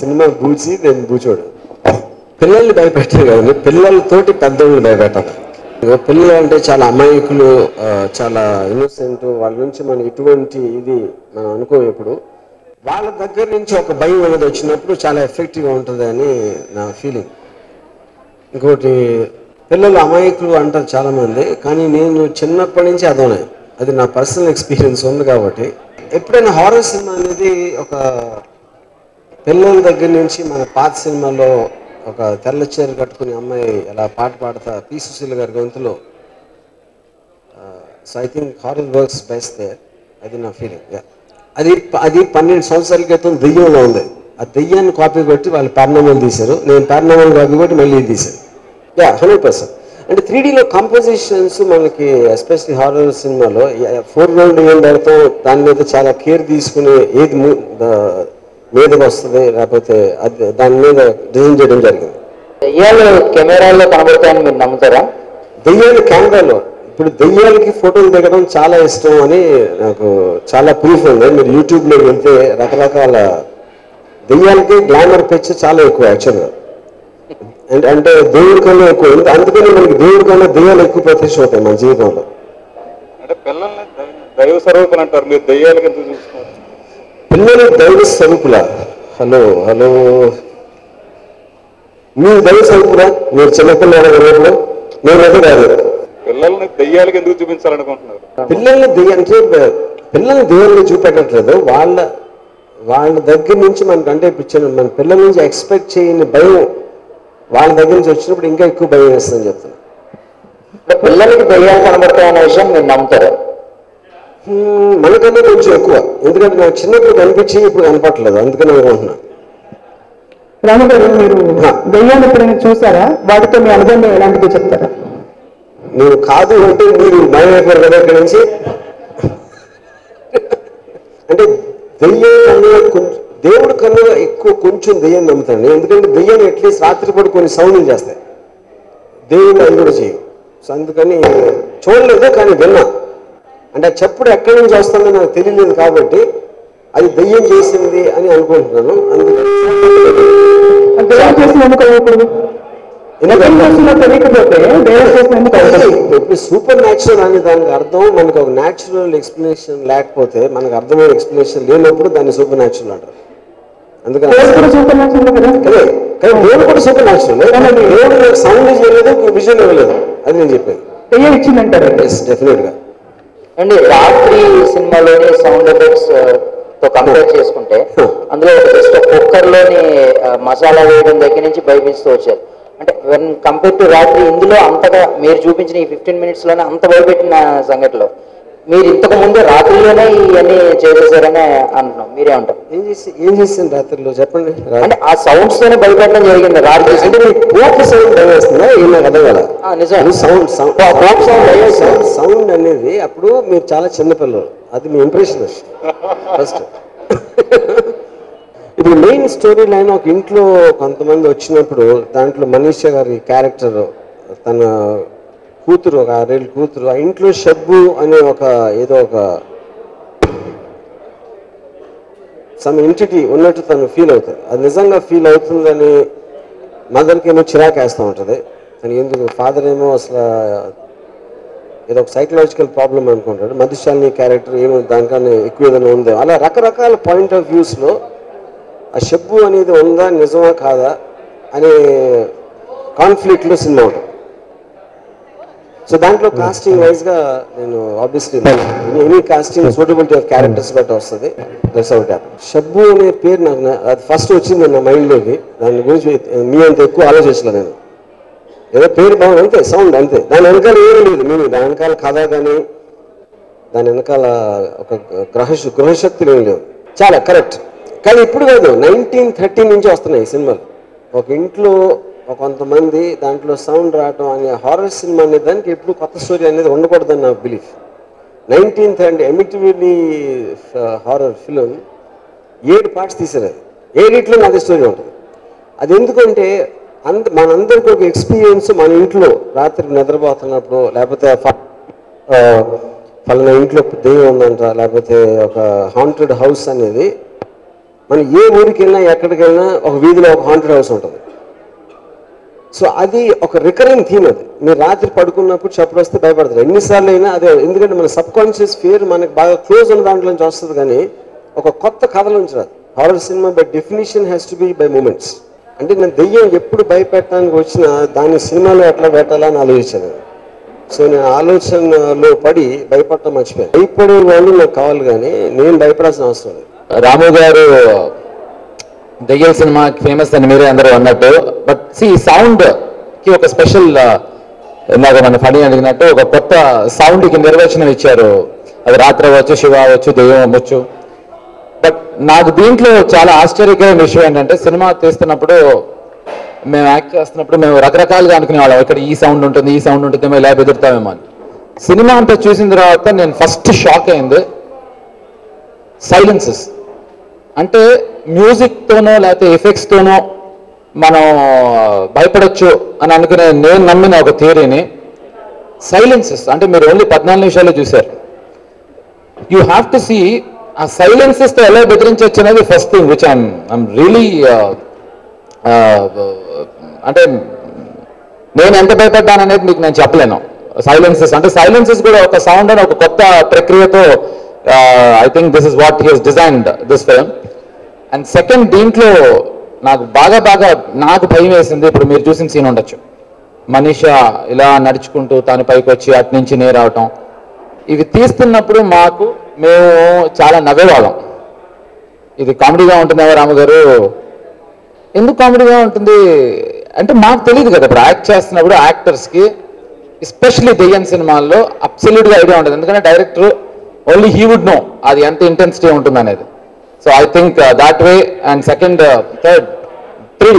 Cinema బూచి నేను బూచోడు. పిల్లల్ని భయపెట్టాను కదండి, పిల్లలతోటి పెద్దోళ్ళని భయపెట్టాలి. పిల్లలు అంటే చాలా అమాయకులు, చాలా ఇన్నోసెంట్. వాళ్ళ నుంచి మనం ఎటువంటి ఇది మనం అనుకోం. ఎప్పుడు వాళ్ళ దగ్గర నుంచి ఒక భయం అనేది వచ్చినప్పుడు చాలా ఎఫెక్టివ్గా ఉంటుంది అని నా ఫీలింగ్. ఇంకోటి, పిల్లలు అమాయకులు అంటారు చాలామంది, కానీ నేను చిన్నప్పటి నుంచి అదోనే. అది నా పర్సనల్ ఎక్స్పీరియన్స్ ఉంది కాబట్టి. ఎప్పుడైనా హారర్ సినిమా అనేది ఒక పిల్లల దగ్గర నుంచి, మన పాత సినిమాలో ఒక తెల్ల చీర కట్టుకుని అమ్మాయి అలా పాట పాడతా పి సుశీల గారి గొంతులో. So I think horror works best there. అది నా ఫీలింగ్. అది 12 సంవత్సరాల క్రితం దెయ్యంలో ఉంది. ఆ దెయ్యాన్ని కాపీ కొట్టి వాళ్ళు పారానార్మల్ తీశారు, నేను పారానార్మల్ కాపీ కొట్టి మళ్ళీ తీశాను. 100%. అంటే 3Dలో కంపోజిషన్స్ మనకి ఎస్పెషల్లీ హారర్ సినిమాలో ఫోర్గ్రౌండ్ ఏం పెడతాం, దాని మీద చాలా కేర్ తీసుకుని ఏది మీదకి వస్తుంది లేకపోతే అది దాని మీద డిజైన్ చేయడం జరిగింది. దెయ్యాలు కెమెరాల్లో కనబడతాయని మీరు నమ్ముతారా? దెయ్యాలు కెమెరాలో, ఇప్పుడు దెయ్యాలకి ఫోటోలు దిగడం చాలా ఇష్టం అని నాకు చాలా ప్రూఫ్ ఉంది. మీరు యూట్యూబ్లో వెళ్తే రకరకాల దెయ్యాలకి గ్లామర్ పిక్చర్ చాలా ఎక్కువ యాక్చువల్గా. అంటే దేవుడి కన్నా ఎక్కువ, అందుకని మనకి దేవుడి కన్నా దెయ్యాలు ఎక్కువ ప్రత్యక్ష అవుతాయి మన జీవితంలో. అంటే పిల్లల్ని దైవ స్వరూపులు అంటారు, మీరు దెయ్యాలకి ఎందుకు చూస్తున్నారు? పిల్లలు దైవ స్వరూపులా? హలో మీరు దైవ స్వరూపులా? మీరు చిన్నపిల్లలు ఉన్నప్పుడు నేనైతే కాదు. పిల్లల్ని దెయ్యాలకి ఎందుకు చూపించాలనుకుంటున్నారు? పిల్లల్ని పిల్లల్ని దెయ్యాలని చూపెట్టట్లేదు. వాళ్ళ దగ్గర నుంచి మనకంటే మన పిల్లల నుంచి ఎక్స్పెక్ట్ చేయని భయం వాళ్ళ దగ్గర నుంచి వచ్చినప్పుడు ఇంకా ఎక్కువ భయం వేస్తుందని చెప్తాను. పిల్లలకి దెయ్యాలు కనబడతాయనే విషయం మీరు నమ్ముతారా? మనకన్నా కొంచెం ఎక్కువ, ఎందుకంటే నాకు చిన్నప్పుడు కనిపించి ఇప్పుడు కనపట్లేదు, అందుకని అనుకుంటున్నా. రామగారు, మీరు దెయ్యాలు ఎప్పుడైనా చూసారా? వాటితో మీ అనుబంధం ఎలాంటిదో చెప్తారా? నేను కాదు అంటే మీరు భయం అయిపోయారు కదా ఇక్కడి నుంచి. అంటే దెయ్యం కన్నా దేవుడి కన్నా ఎక్కువ కొంచెం దెయ్యం నమ్ముతాను. ఎందుకంటే దెయ్యం అట్లీస్ట్ రాత్రిపూట కొన్ని సౌండ్లు చేస్తాయి, దేవుడు అది కూడా చేయవు. సో అందుకని చూడలేదు, కానీ విన్నా. అంటే చెప్పుడు ఎక్కడి నుంచి వస్తుందో నాకు తెలియలేదు కాబట్టి అది దెయ్యం చేసింది అని అనుకుంటున్నాను. అందుకని ఇప్పుడు సూపర్ న్యాచురల్ అనే దానికి అర్థం మనకు ఒక న్యాచురల్ ఎక్స్ప్లెనేషన్ లేకపోతే, మనకు అర్థమైన ఎక్స్ప్లెనేషన్ లేనప్పుడు దాన్ని సూపర్ న్యాచురల్ అంటారు. అందుకని దేవుడు కూడా సూపర్ న్యాచురల్. దేవుడు నాకు సౌండ్ చేయలేదు, విజన్ ఇవ్వలేదు, అది నేను చెప్పేది. ఇచ్చిందంటారు డెఫినెట్ గా అండి. రాత్రి సినిమాలోని సౌండ్ ఎఫెక్ట్స్ తో కంపేర్ చేసుకుంటే అందులో జస్ట్ కుక్కర్లోని మసాలా వేయడం దగ్గర నుంచి భయపిస్తూ వచ్చారు. అంటే వెన్ కంపేర్ టు రాత్రి, ఇందులో అంతగా మీరు చూపించిన ఈ 15 minutes లోనే అంత భయపెట్టిన సంఘటనలో మీరు ఇంతకు ముందు రాత్రిలోనే ఇవన్నీ చేసేసారని అంటున్నాం, మీరేమంటారు? ఏం చేసింది రాత్రిలో చెప్పండి. అంటే ఆ సౌండ్స్ తోనే భయపెట్టడం జరిగింది రాత్రి. అంటే మీకు కోప సౌండ్ భయం వేస్తుందా? ఏం నాకు అర్థం కదా. నిజం, సౌండ్ అనేది అప్పుడు మీరు చాలా చిన్నపిల్లలు, అది మీ ఇంప్రెషన్ ఫస్ట్. ఇప్పుడు మెయిన్ స్టోరీ లైన్, ఒక ఇంట్లో కొంతమంది వచ్చినప్పుడు దాంట్లో మనీషా గారి క్యారెక్టర్, తన కూతురు, ఒక 6 ఏళ్ళ కూతురు, ఆ ఇంట్లో షబ్బు అనే ఏదో ఒక సమ్ ఎంటిటీ ఉన్నట్టు తను ఫీల్ అవుతుంది. అది నిజంగా ఫీల్ అవుతుందని మదర్కి ఏమో చిరాకు వేస్తూ ఉంటుంది. తను ఎందుకు, ఫాదర్ ఏమో అసలు ఏదో ఒక సైకలాజికల్ ప్రాబ్లం అనుకుంటాడు. మధుశాలిని క్యారెక్టర్ ఏమో దానికన్నా ఎక్కువ ఏదైనా ఉందో, అలా రకరకాల పాయింట్ ఆఫ్ వ్యూస్లో ఆ షబ్బు అనేది ఉందా, నిజమా కాదా అనే కాన్ఫ్లిక్ట్లో సినిమా ఉంటుంది. సో దాంట్లో కాస్టింగ్ వైజ్గా నేను obviously any casting suitability of characters బట్టి వస్తుంది. That's out happen. షబ్బు అనే పేరు నాకు అది ఫస్ట్ వచ్చింది నా మైండ్లోకి. దాని గురించి మీ అంత ఎక్కువ ఆలోచించలేదు నేను. ఏదో పేరు బాగుంది అంతే, సౌండ్ అంతే, దాని వెనకాల ఏమీ లేదు. నేను దాని వెనకాల కథ కానీ దాని వెనకాల ఒక గృహశక్తులు ఏమి లేవు. చాలా కరెక్ట్. కానీ ఇప్పుడు కాదు, 1913 నుంచి వస్తున్నాయి ఈ సినిమాలు. ఒక ఇంట్లో కొంతమంది దాంట్లో సౌండ్ రావటం అనే హారర్ సినిమా అనే దానికి ఎప్పుడు కొత్త స్టోరీ అనేది ఉండకూడదని నా బిలీఫ్. 1930 ఎమిటివిలీ హారర్ ఫిలిం 7 parts తీసారు. 7 అదే స్టోరీ ఉంటుంది. అది ఎందుకంటే మనందరికి ఒక ఎక్స్పీరియన్స్, మన ఇంట్లో రాత్రి నిద్రపోతున్నప్పుడు, లేకపోతే ఫలానా ఇంట్లో దెయ్యం ఉందంట, లేకపోతే ఒక హాంటెడ్ హౌస్ అనేది మనం ఏ ఊరికి వెళ్ళినా ఎక్కడికి వెళ్ళినా ఒక వీధిలో ఒక హాంటెడ్ హౌస్ ఉంటుంది. సో అది ఒక రికరింగ్ థీమ్. అది మీరు రాత్రి పడుకున్నప్పుడు చప్పుడు వస్తే భయపడతారు ఎన్నిసార్లు అయినా అదే. ఎందుకంటే మన సబ్ కాన్షియస్ ఫియర్ మనకి బాగా క్లోజ్ ఉన్న దాంట్లోంచి వస్తుంది, కానీ ఒక కొత్త కథలోంచి రాదు. Horror cinema by definition has to be by moments. అంటే నేను దెయ్యం ఎప్పుడు భయపెట్టడానికి వచ్చినా దాన్ని సినిమాలో ఎట్లా పెట్టాలని ఆలోచించాను. సో నేను ఆలోచనలో పడి భయపడటం మర్చిపోయాను. భయపడే వాళ్ళు నాకు కావాలి, కానీ నేను భయపడాల్సిన అవసరం లేదు. రాము గారు దెయ్యం సినిమా ఫేమస్ అని మీరే అందరూ అన్నట్టు, బట్ సౌండ్ కి ఒక స్పెషల్, ఇందాక మన ఫణి అడిగినట్టు ఒక కొత్త సౌండ్ కి నిర్వచనం ఇచ్చారు. అది రాత్రి అవ్వచ్చు, శివ అవ్వచ్చు, దెయ్యం అవ్వచ్చు. బట్ నాకు దీంట్లో చాలా ఆశ్చర్యకరమైన విషయం ఏంటంటే, సినిమా తీస్తున్నప్పుడు మేము యాక్ట్ చేస్తున్నప్పుడు మేము రకరకాలుగా అనుకునేవాళ్ళం, ఇక్కడ ఈ సౌండ్ ఉంటుంది, ఈ సౌండ్ ఉంటుంది, మేము ఇలా బెదురుతామేమో అని. సినిమా అంతా చూసిన తర్వాత నేను ఫస్ట్ షాక్ అయింది సైలెన్సెస్. అంటే మ్యూజిక్తోనో లేకపోతే ఎఫెక్ట్స్తోనో మనం భయపడచ్చు అని అనుకునే నేను నమ్మిన ఒక థియరీని సైలెన్సెస్ అంటే మీరు ఓన్లీ 14 నిమిషాలు చూశారు. యూ హ్యావ్ టు సీ ఆ సైలెన్సెస్తో ఎలా బెదిరించవచ్చు అనేది first thing which I'm really అంటే నేను ఎంత భయపడ్డాను అనేది మీకు నేను చెప్పలేను. సైలెన్సెస్ అంటే సైలెన్సెస్ కూడా ఒక సౌండ్ అని ఒక కొత్త ప్రక్రియతో I think this is what he has designed this film. And second, దీంట్లో నాకు బాగా నాకు భయం వేసింది. ఇప్పుడు మీరు చూసిన సీన్ ఉండొచ్చు, మనీష ఇలా నడుచుకుంటూ తన పైకి వచ్చి అటు నుంచి నే రావటం. ఇవి తీస్తున్నప్పుడు మేము చాలా నవ్వేవాళ్ళం. ఇది కామెడీగా ఉంటుందేమో రాము గారు, ఎందుకు కామెడీగా ఉంటుంది అంటే మాకు తెలియదు కదా. ఇప్పుడు యాక్ట్ చేస్తున్నప్పుడు యాక్టర్స్కి ఎస్పెషల్లీ దెయ్యం సినిమాల్లో అబ్సల్యూట్గా ఐడియా ఉంటుంది, ఎందుకంటే director only he would know అది ఎంత ఇంటెన్సిటీ ఉంటుంది అనేది. So I think that way. And second, third 3D.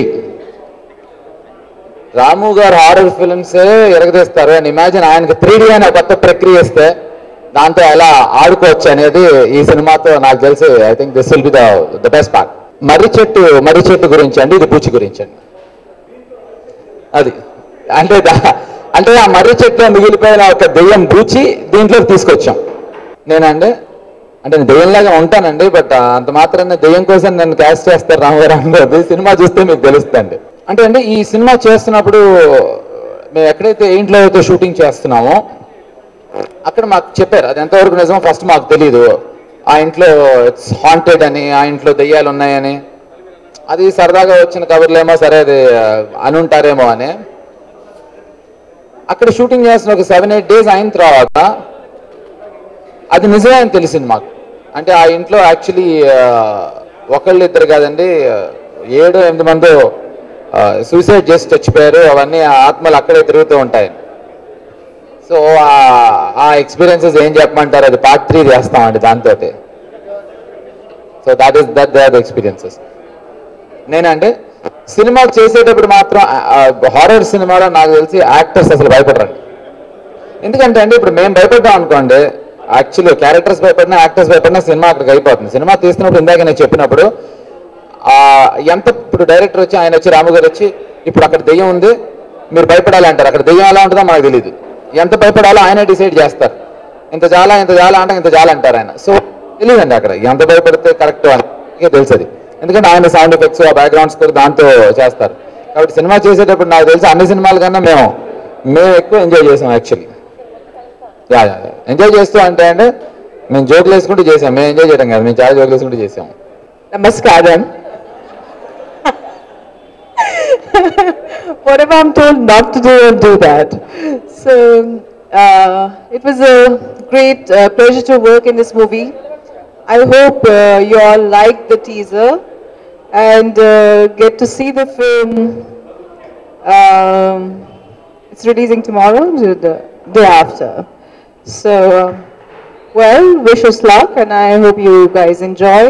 Ramu గారు హారర్ ఫిల్మ్సే ఎరగదీస్తారు. అండ్ ఇమాజిన్ ఆయనకి 3D అనే కొత్త ప్రక్రియ ఇస్తే దాంతో ఎలా ఆడుకోవచ్చు అనేది ఈ సినిమాతో నాకు తెలిసి I think this will be the best part. మర్రి చెట్టు గురించి అండి, ఇది పూచి గురించి అండి. అది అంటే ఆ మర్రి చెట్టు మిగిలిపోయిన ఒక దెయ్యం పూచి దీంట్లో తీసుకొచ్చాం. నేనండి అంటే నేను దెయ్యంలాగా ఉంటానండి, బట్ అంత మాత్రాన్ని దెయ్యం కోసం నన్ను క్యాస్ట్ చేస్తారు రామగారు అన్నది సినిమా చూస్తే మీకు తెలుస్తుంది. అంటే అండి ఈ సినిమా చేస్తున్నప్పుడు మేము ఎక్కడైతే ఇంట్లో అయితే షూటింగ్ చేస్తున్నామో అక్కడ మాకు చెప్పారు, అది ఎంతవరకు నిజమో ఫస్ట్ మాకు తెలీదు. ఆ ఇంట్లో ఇట్స్ హాంటెడ్ అని, ఆ ఇంట్లో దెయ్యాలు ఉన్నాయని. అది సరదాగా వచ్చిన కబుర్లేమో, సరే అది అనుంటారేమో అని. అక్కడ షూటింగ్ చేస్తున్న ఒక 7-8 days అయిన తర్వాత అది నిజమే అని తెలిసింది మాకు. అంటే ఆ ఇంట్లో యాక్చువల్లీ ఒకళ్ళు ఇద్దరు కాదండి, 7-8 మంది సూసైడ్ చేసి చచ్చిపోయారు. అవన్నీ ఆత్మలు అక్కడే తిరుగుతూ ఉంటాయి. సో ఆ ఎక్స్పీరియన్సెస్ ఏం చెప్పమంటారు, అది part 3 చేస్తామండి దాంతో. So that they are the experiences. నేనంటే సినిమా చేసేటప్పుడు మాత్రం హారర్ సినిమాలో నాకు తెలిసి యాక్టర్స్ అసలు భయపడరండి. ఎందుకంటే అండి ఇప్పుడు మేము భయపడ్డాం అనుకోండి, యాక్చువల్లీ క్యారెక్టర్స్ భయపడినా యాక్టర్స్ భయపడినా సినిమా అక్కడికి అయిపోతుంది. సినిమా తీస్తున్నప్పుడు ఇందాక నేను చెప్పినప్పుడు ఇప్పుడు డైరెక్టర్ వచ్చి ఆయన వచ్చి రాము గారు వచ్చి ఇప్పుడు అక్కడ దెయ్యం ఉంది మీరు భయపడాలి అంటారు. అక్కడ దెయ్యం ఎలా ఉంటుందో మనకు తెలియదు, ఎంత భయపడాలో ఆయనే డిసైడ్ చేస్తారు. ఇంత చాలా అంటే ఇంత చాలా అంటారు ఆయన. సో తెలియదండి అక్కడ ఎంత భయపడితే కరెక్ట్ అని తెలుసు. ఎందుకంటే ఆయన సౌండ్ ఎఫెక్ట్స్ ఆ బ్యాక్గ్రౌండ్ స్కోర్ దాంతో చేస్తారు. కాబట్టి సినిమా చేసేటప్పుడు నాకు తెలిసి అన్ని సినిమాల కన్నా మేము ఎక్కువ ఎంజాయ్ చేసాం యాక్చువల్లీ. ఎంజాయ్ చేస్తూ అంటే మేము జోకులు వేసుకుంటూ చేసాం. మేము ఎంజాయ్ చేయడం కాదు, మేము చాలా జోకులు వేసుకుంటూ చేసాం. నమస్కారం. What if I'm told not to do that? So it was a great pleasure to work in this movie. I hope you all liked the teaser and get to see the film. It's releasing tomorrow, the day after. So, well, wish us luck, and I hope you guys enjoy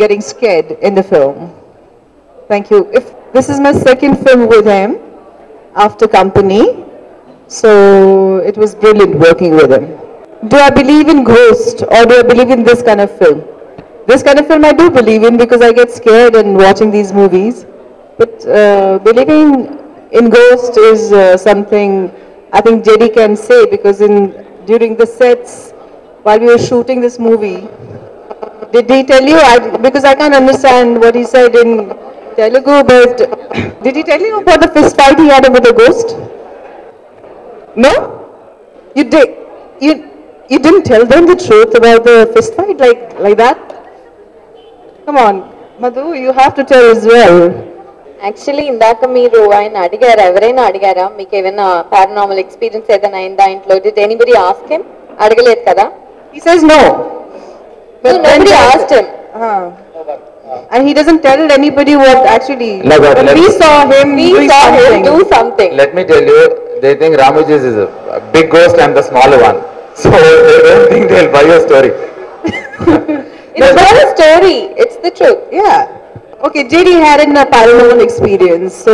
getting scared in the film. Thank you. This is my second film with him after Company, so it was brilliant working with him. Do I believe in ghosts, or do I believe in this kind of film? This kind of film I do believe in because I get scared in watching these movies. But believing in ghosts is something I think JD can say, because during the sets while we were shooting this movie, Did he tell you? Because I can't understand what he said in Telugu, but did he tell you about the fist fight he had with the ghost? No? You did. You didn't tell them the truth about the fist fight like that? Come on, Madhu, you have to tell as well. Actually ఇందాక మీరు ఆయన అడిగారా, ఎవరైనా అడిగారా మీకు ఏమైనా paranormal experience ఏదైనా అయిందా ఇంట్లో? Did anybody ask him? అడగలేదు కదా. He says no. But nobody asked him. And he doesn't tell anybody what actually. When we saw him Do something. Let me tell you, they think Ramuji is a big ghost and the smaller one. So they don't think they'll buy your story. It's not a story, it's the truth. Yeah. Okay, JD had a paranormal experience. So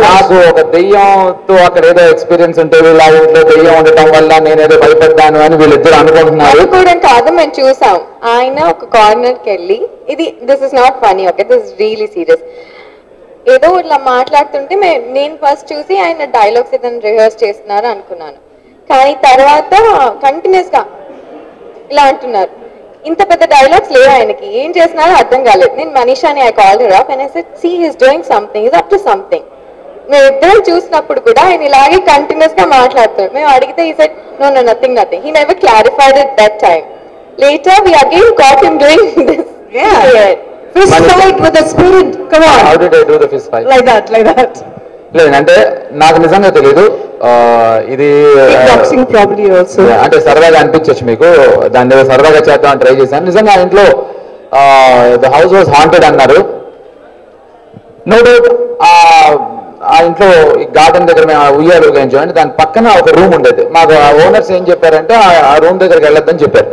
నాకు ఒక దెయ్యంతో అక్కడ ఏదో experience ఉంటే వీళ్ళ ఇంట్లో దెయ్యం ఉండటం వల్ల నేనేదో భయపడ్డాను అని వీళ్ళిద్దరు అనుకుంటున్నారు. కూడా కాదు, మేము చూసాం. ఆయన ఒక కార్నర్కి వెళ్ళి, this is not funny, okay, this is really serious. ఏదో ఇట్లా మాట్లాడుతుంటే నేను ఫస్ట్ చూసి ఆయన డైలాగ్స్ ఏదైనా రిహర్స్ చేస్తున్నారు అనుకున్నాను. కానీ తర్వాత కంటిన్యూస్ గా ఇలా అంటున్నారు. ఇంత పెద్ద డైలాగ్స్ లేవు ఆయనకి, ఏం చేస్తున్నారో అర్థం కాలేదు. నేను మనీషాని I called her up and I said see he is doing something, is up to something. మేము ఇద్దరం చూసినప్పుడు కూడా ఆయన ఇలాగే కంటిన్యూస్ గా మాట్లాడుతున్నారు. మేము అడిగితే he said no no nothing nothing. He never clarified it that time. Later we again caught him doing this. fist fight with the spirit. Come on. How did I do the fist fight? Like that. లేదంటే నాకు నిజంగా తెలియదు. ఇది boxing probably also. అంటే సరదాగా అనిపించచ్చు మీకు, దాన్ని సరదాగా చేద్దామని ట్రై చేశాను. నిజంగా ఆ ఇంట్లో ద హౌస్ వాజ్ హాంటెడ్ అన్నారు. నో డౌట్ ఆ ఇంట్లో గార్డెన్ దగ్గర మేము ఉయ్యాలు ఊగించాం అంటే దాని పక్కన ఒక రూమ్ ఉండేది. మాకు ఆ ఓనర్స్ ఏం చెప్పారంటే ఆ రూమ్ దగ్గరికి వెళ్ళొద్దని చెప్పారు.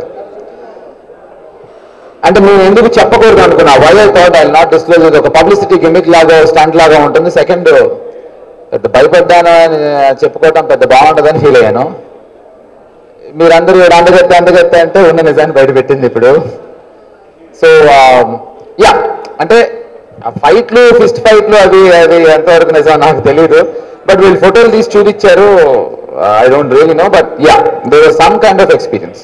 అంటే మేము ఎందుకు చెప్పకూడదు అనుకున్నా. Why I thought I not disclose, ఇది ఒక పబ్లిసిటీ గిమిక్ లాగా స్టంట్ లాగా ఉంటుంది. సెకండ్ పెద్ద భయపడ్డాను అని చెప్పుకోవటం పెద్ద బాగుంటుందని ఫీల్ అయ్యాను. మీరందరూ అందగెత్తే అంటే ఉన్న నిజాన్ని బయట పెట్టింది ఇప్పుడు. సో యా, అంటే ఫైట్లు ఫిస్ట్ ఫైట్లు అది ఎంతవరకు నిజం నాకు తెలియదు. బట్ వీళ్ళు ఫోటోలు తీసి చూపించారు. I don't really know, but yeah there was some kind of experience.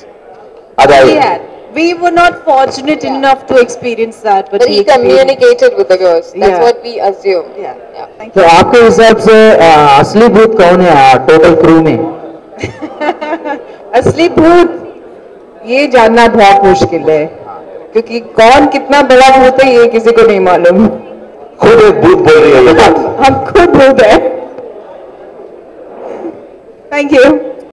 అది We were not fortunate enough to experience that, but he communicated with the ghost. That's what we assume. Thank you. So आपके हिसाब से असली भूत कौन है total crew में? असली भूत ये जानना बहुत मुश्किल है, क्योंकि कौन कितना बड़ा भूत है ये किसी को नहीं मालूम. खुद एक भूत बोल रही है. हम खुद भूत है. Thank you.